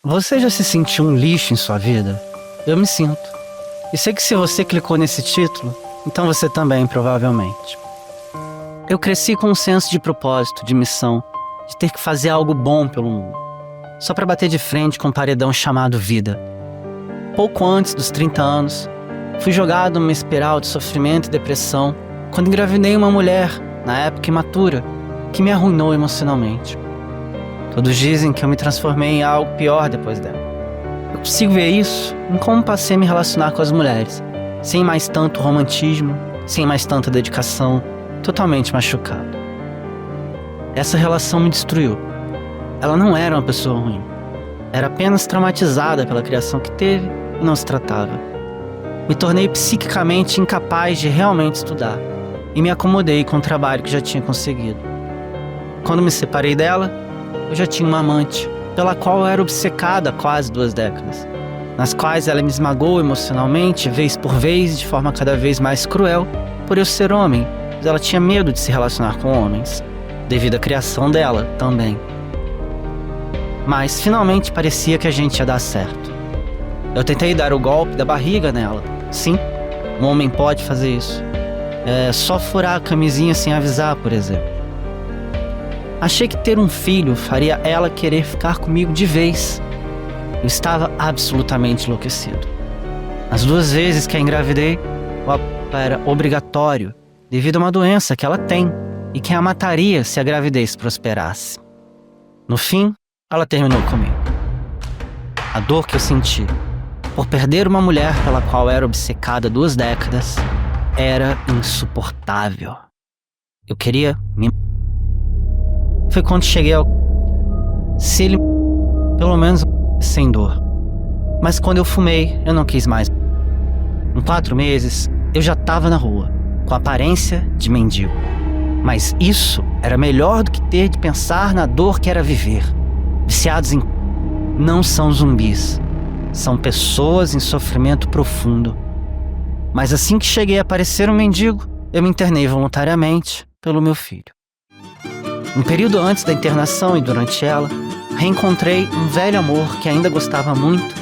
Você já se sentiu um lixo em sua vida? Eu me sinto. E sei que se você clicou nesse título, então você também, provavelmente. Eu cresci com um senso de propósito, de missão, de ter que fazer algo bom pelo mundo, só para bater de frente com um paredão chamado vida. Pouco antes dos 30 anos, fui jogado numa espiral de sofrimento e depressão quando engravidei uma mulher, na época imatura, que me arruinou emocionalmente. Todos dizem que eu me transformei em algo pior depois dela. Eu consigo ver isso em como passei a me relacionar com as mulheres, sem mais tanto romantismo, sem mais tanta dedicação, totalmente machucado. Essa relação me destruiu. Ela não era uma pessoa ruim. Era apenas traumatizada pela criação que teve e não se tratava. Me tornei psiquicamente incapaz de realmente estudar e me acomodei com o trabalho que já tinha conseguido. Quando me separei dela, eu já tinha uma amante, pela qual eu era obcecado há quase 2 décadas, nas quais ela me esmagou emocionalmente, vez por vez, de forma cada vez mais cruel, por eu ser homem, pois ela tinha medo de se relacionar com homens, devido à criação dela também. Mas finalmente parecia que a gente ia dar certo. Eu tentei dar o golpe da barriga nela. Sim, um homem pode fazer isso. É só furar a camisinha sem avisar, por exemplo. Achei que ter um filho faria ela querer ficar comigo de vez. Eu estava absolutamente enlouquecido. As 2 vezes que a engravidei, o aborto era obrigatório, devido a uma doença que ela tem e que a mataria se a gravidez prosperasse. No fim, ela terminou comigo. A dor que eu senti por perder uma mulher pela qual era obcecada 2 décadas era insuportável. Eu queria me... Foi quando cheguei ao... Se ele... Pelo menos sem dor. Mas quando eu fumei, eu não quis mais. Em 4 meses, eu já estava na rua, com aparência de mendigo. Mas isso era melhor do que ter de pensar na dor que era viver. Viciados em... Não são zumbis. São pessoas em sofrimento profundo. Mas assim que cheguei a parecer um mendigo, eu me internei voluntariamente pelo meu filho. Um período antes da internação e durante ela, reencontrei um velho amor que ainda gostava muito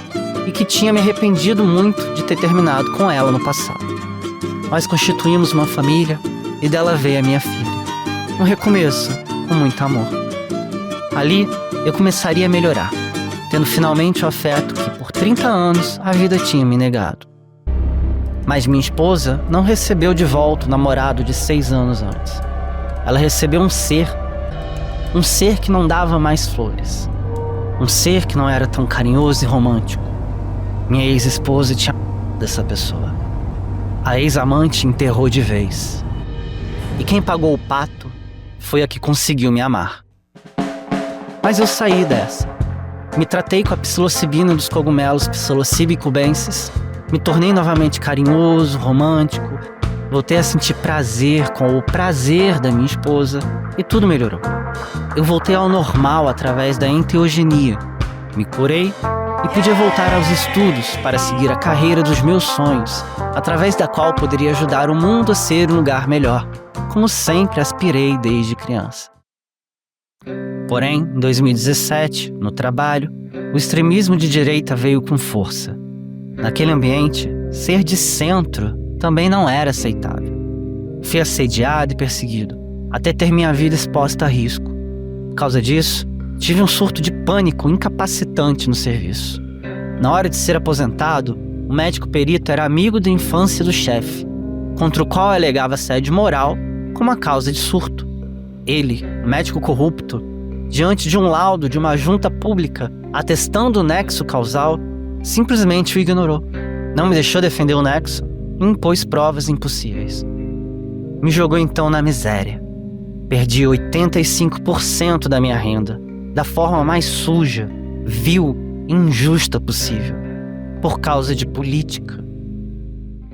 e que tinha me arrependido muito de ter terminado com ela no passado. Nós constituímos uma família e dela veio a minha filha. Um recomeço, com muito amor. Ali, eu começaria a melhorar, tendo finalmente o afeto que por 30 anos a vida tinha me negado. Mas minha esposa não recebeu de volta o namorado de 6 anos antes. Ela recebeu um ser que não dava mais flores. Um ser que não era tão carinhoso e romântico. Minha ex-esposa tinha dessa pessoa. A ex-amante enterrou de vez. E quem pagou o pato foi a que conseguiu me amar. Mas eu saí dessa. Me tratei com a psilocibina dos cogumelos Psilocybe cubensis. Me tornei novamente carinhoso, romântico. Voltei a sentir prazer com o prazer da minha esposa e tudo melhorou. Eu voltei ao normal através da enteogenia. Me curei e podia voltar aos estudos para seguir a carreira dos meus sonhos, através da qual poderia ajudar o mundo a ser um lugar melhor, como sempre aspirei desde criança. Porém, em 2017, no trabalho, o extremismo de direita veio com força. Naquele ambiente, ser de centro também não era aceitável. Fui assediado e perseguido, até ter minha vida exposta a risco. Por causa disso, tive um surto de pânico incapacitante no serviço. Na hora de ser aposentado, o médico perito era amigo da infância do chefe, contra o qual alegava assédio moral como a causa de surto. Ele, o médico corrupto, diante de um laudo de uma junta pública atestando o nexo causal, simplesmente o ignorou. Não me deixou defender o nexo e impôs provas impossíveis. Me jogou então na miséria. Perdi 85% da minha renda, da forma mais suja, vil e injusta possível, por causa de política.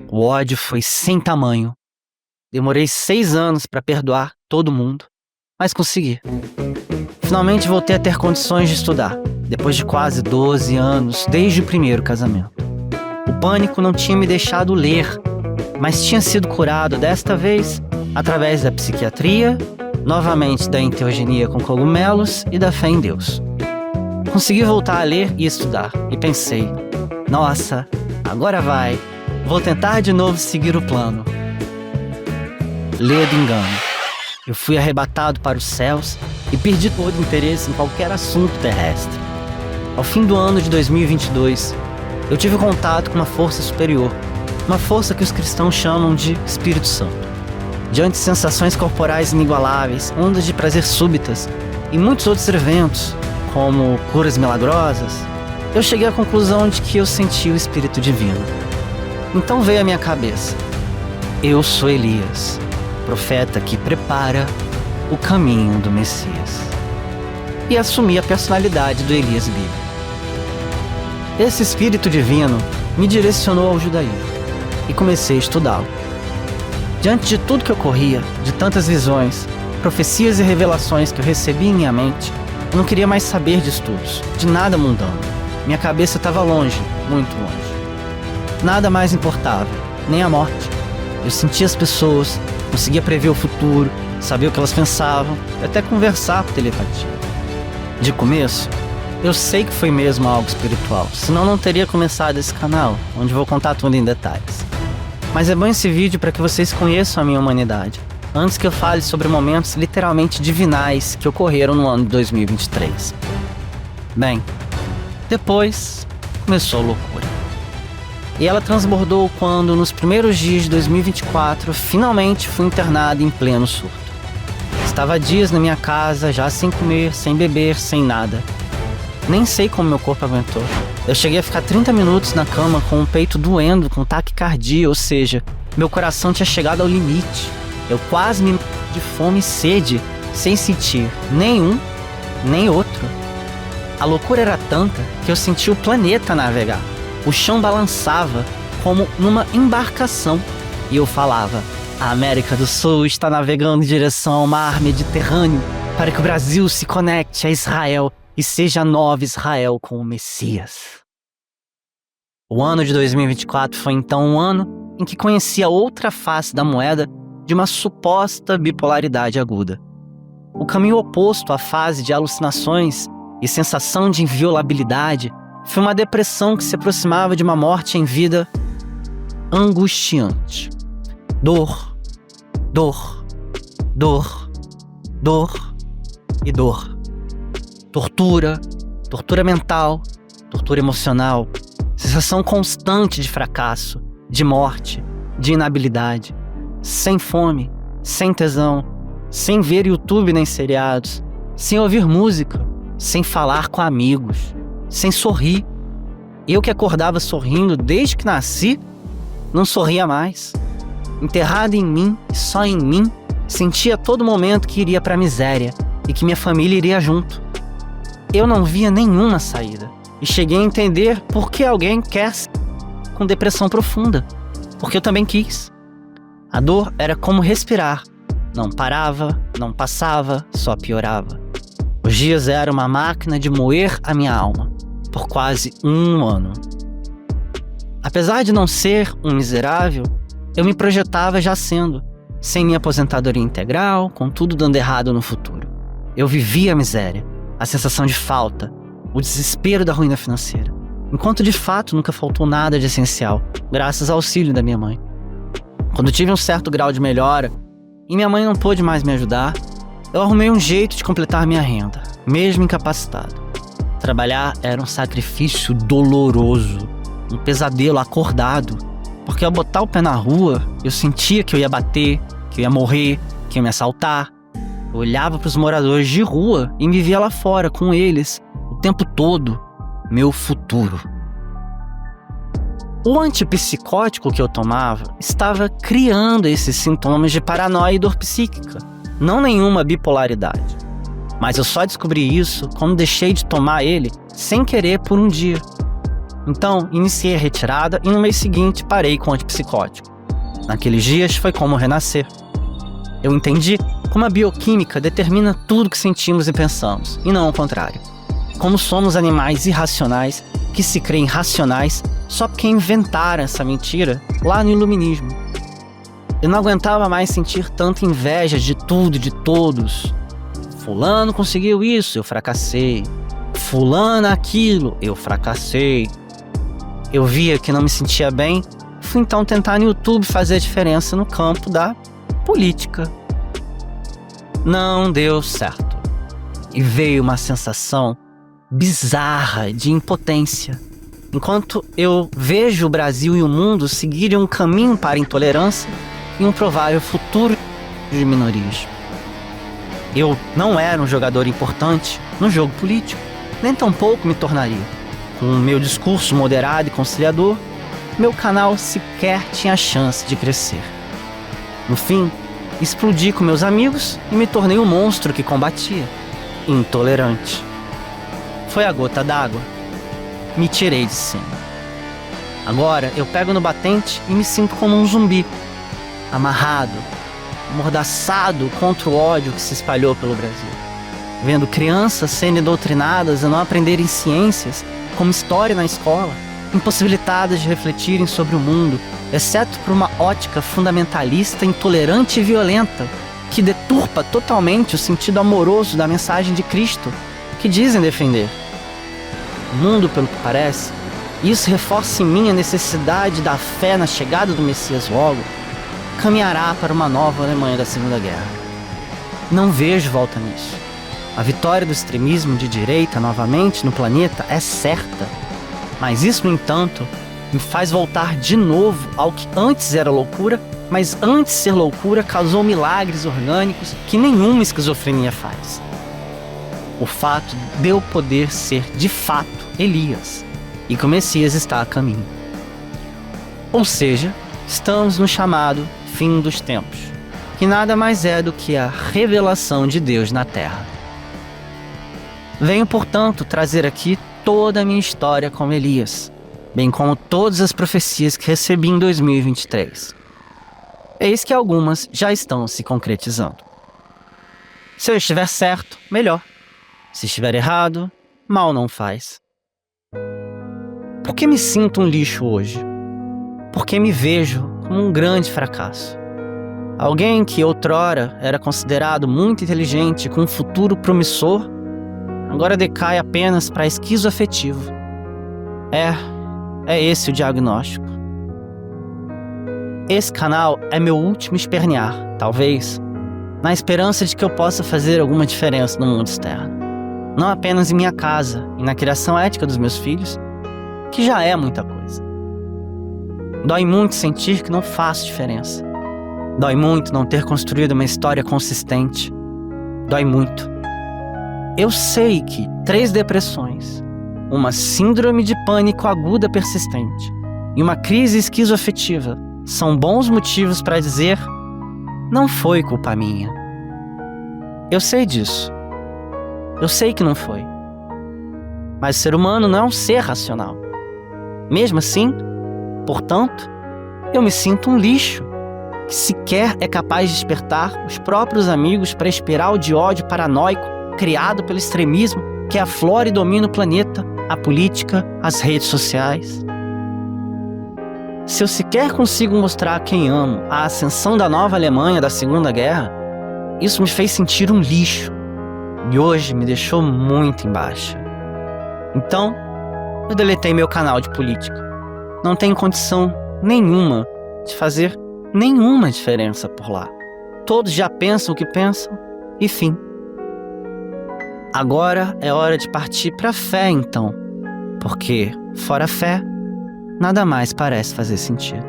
O ódio foi sem tamanho. Demorei 6 anos para perdoar todo mundo, mas consegui. Finalmente voltei a ter condições de estudar, depois de quase 12 anos, desde o primeiro casamento. O pânico não tinha me deixado ler, mas tinha sido curado desta vez através da psiquiatria, novamente da enteogenia com cogumelos e da fé em Deus. Consegui voltar a ler e estudar, e pensei, nossa, agora vai, vou tentar de novo seguir o plano. Ledo engano. Eu fui arrebatado para os céus e perdi todo o interesse em qualquer assunto terrestre. Ao fim do ano de 2022, eu tive contato com uma força superior, uma força que os cristãos chamam de Espírito Santo. Diante de sensações corporais inigualáveis, ondas de prazer súbitas e muitos outros eventos, como curas milagrosas, eu cheguei à conclusão de que eu senti o Espírito Divino. Então veio à minha cabeça: eu sou Elias, profeta que prepara o caminho do Messias. E assumi a personalidade do Elias bíblico. Esse Espírito Divino me direcionou ao judaísmo e comecei a estudá-lo. Diante de tudo que ocorria, de tantas visões, profecias e revelações que eu recebi em minha mente, eu não queria mais saber de estudos, de nada mundano. Minha cabeça estava longe, muito longe. Nada mais importava, nem a morte. Eu sentia as pessoas, conseguia prever o futuro, saber o que elas pensavam, e até conversar por telepatia. De começo, eu sei que foi mesmo algo espiritual, senão não teria começado esse canal, onde vou contar tudo em detalhes. Mas é bom esse vídeo para que vocês conheçam a minha humanidade, antes que eu fale sobre momentos literalmente divinais que ocorreram no ano de 2023. Bem, depois começou a loucura. E ela transbordou quando, nos primeiros dias de 2024, finalmente fui internado em pleno surto. Estava há dias na minha casa, já sem comer, sem beber, sem nada. Nem sei como meu corpo aguentou. Eu cheguei a ficar 30 minutos na cama com o peito doendo, com taquicardia, ou seja, meu coração tinha chegado ao limite. Eu quase me morri de fome e sede, sem sentir nenhum, nem outro. A loucura era tanta que eu senti o planeta navegar. O chão balançava como numa embarcação e eu falava: a América do Sul está navegando em direção ao mar Mediterrâneo para que o Brasil se conecte a Israel e seja a nova Israel com o Messias. O ano de 2024 foi então um ano em que conheci a outra face da moeda de uma suposta bipolaridade aguda. O caminho oposto à fase de alucinações e sensação de inviolabilidade foi uma depressão que se aproximava de uma morte em vida angustiante. Dor, dor, dor, dor e dor. Tortura, tortura mental, tortura emocional, sensação constante de fracasso, de morte, de inabilidade, sem fome, sem tesão, sem ver YouTube nem seriados, sem ouvir música, sem falar com amigos, sem sorrir. Eu que acordava sorrindo desde que nasci, não sorria mais. Enterrado em mim, só em mim, sentia a todo momento que iria para a miséria e que minha família iria junto. Eu não via nenhuma saída e cheguei a entender por que alguém quer com depressão profunda, porque eu também quis. A dor era como respirar, não parava, não passava, só piorava. Os dias eram uma máquina de moer a minha alma, por quase um ano. Apesar de não ser um miserável, eu me projetava já sendo, sem minha aposentadoria integral, com tudo dando errado no futuro. Eu vivia a miséria, a sensação de falta, o desespero da ruína financeira, enquanto de fato nunca faltou nada de essencial, graças ao auxílio da minha mãe. Quando tive um certo grau de melhora e minha mãe não pôde mais me ajudar, eu arrumei um jeito de completar minha renda, mesmo incapacitado. Trabalhar era um sacrifício doloroso, um pesadelo acordado, porque ao botar o pé na rua, eu sentia que eu ia bater, que eu ia morrer, que ia me assaltar. Eu olhava para os moradores de rua e me via lá fora com eles, o tempo todo, meu futuro. O antipsicótico que eu tomava estava criando esses sintomas de paranoia e dor psíquica, não nenhuma bipolaridade. Mas eu só descobri isso quando deixei de tomar ele sem querer por um dia. Então, iniciei a retirada e no mês seguinte parei com o antipsicótico. Naqueles dias foi como renascer. Eu entendi como a bioquímica determina tudo que sentimos e pensamos, e não ao contrário. Como somos animais irracionais que se creem racionais só porque inventaram essa mentira lá no iluminismo. Eu não aguentava mais sentir tanta inveja de tudo e de todos. Fulano conseguiu isso, eu fracassei. fulana aquilo, eu fracassei. Eu via que não me sentia bem, fui então tentar no YouTube fazer a diferença no campo da política. Não deu certo. E veio uma sensação bizarra de impotência. Enquanto eu vejo o Brasil e o mundo seguirem um caminho para a intolerância e um provável futuro de minorias. Eu não era um jogador importante no jogo político, nem tampouco me tornaria. Com o meu discurso moderado e conciliador, meu canal sequer tinha chance de crescer. No fim, explodi com meus amigos e me tornei um monstro que combatia, intolerante. Foi a gota d'água. Me tirei de cima. Agora eu pego no batente e me sinto como um zumbi, amarrado, amordaçado contra o ódio que se espalhou pelo Brasil. Vendo crianças sendo doutrinadas a não aprenderem ciências, como história na escola, impossibilitadas de refletirem sobre o mundo, exceto por uma ótica fundamentalista, intolerante e violenta, que deturpa totalmente o sentido amoroso da mensagem de Cristo, que dizem defender. O mundo, pelo que parece, isso reforça em mim a necessidade da fé na chegada do Messias logo, caminhará para uma nova Alemanha da Segunda Guerra. Não vejo volta nisso. A vitória do extremismo de direita novamente no planeta é certa. Mas isso, no entanto, me faz voltar de novo ao que antes era loucura, mas antes de ser loucura causou milagres orgânicos que nenhuma esquizofrenia faz. O fato de eu poder ser, de fato, Elias, e que o Messias está a caminho. Ou seja, estamos no chamado fim dos tempos, que nada mais é do que a revelação de Deus na Terra. Venho, portanto, trazer aqui toda a minha história como Elias, bem como todas as profecias que recebi em 2023. Eis que algumas já estão se concretizando. Se eu estiver certo, melhor. Se estiver errado, mal não faz. Por que me sinto um lixo hoje? Porque me vejo como um grande fracasso. Alguém que outrora era considerado muito inteligente com um futuro promissor, agora decai apenas para esquizoafetivo. É esse o diagnóstico. Esse canal é meu último espernear, talvez, na esperança de que eu possa fazer alguma diferença no mundo externo. Não apenas em minha casa e na criação ética dos meus filhos, que já é muita coisa. Dói muito sentir que não faço diferença. Dói muito não ter construído uma história consistente. Dói muito. Eu sei que 3 depressões, uma síndrome de pânico aguda persistente e uma crise esquizoafetiva são bons motivos para dizer: não foi culpa minha. Eu sei disso. Eu sei que não foi. Mas o ser humano não é um ser racional. Mesmo assim, portanto, eu me sinto um lixo que sequer é capaz de despertar os próprios amigos para a espiral de ódio paranoico criado pelo extremismo que aflora e domina o planeta, a política, as redes sociais. Se eu sequer consigo mostrar a quem amo a ascensão da nova Alemanha da Segunda Guerra, isso me fez sentir um lixo e hoje me deixou muito em baixa. Então, eu deletei meu canal de política. Não tenho condição nenhuma de fazer nenhuma diferença por lá. Todos já pensam o que pensam e fim. Agora é hora de partir para a fé, então, porque, fora a fé, nada mais parece fazer sentido.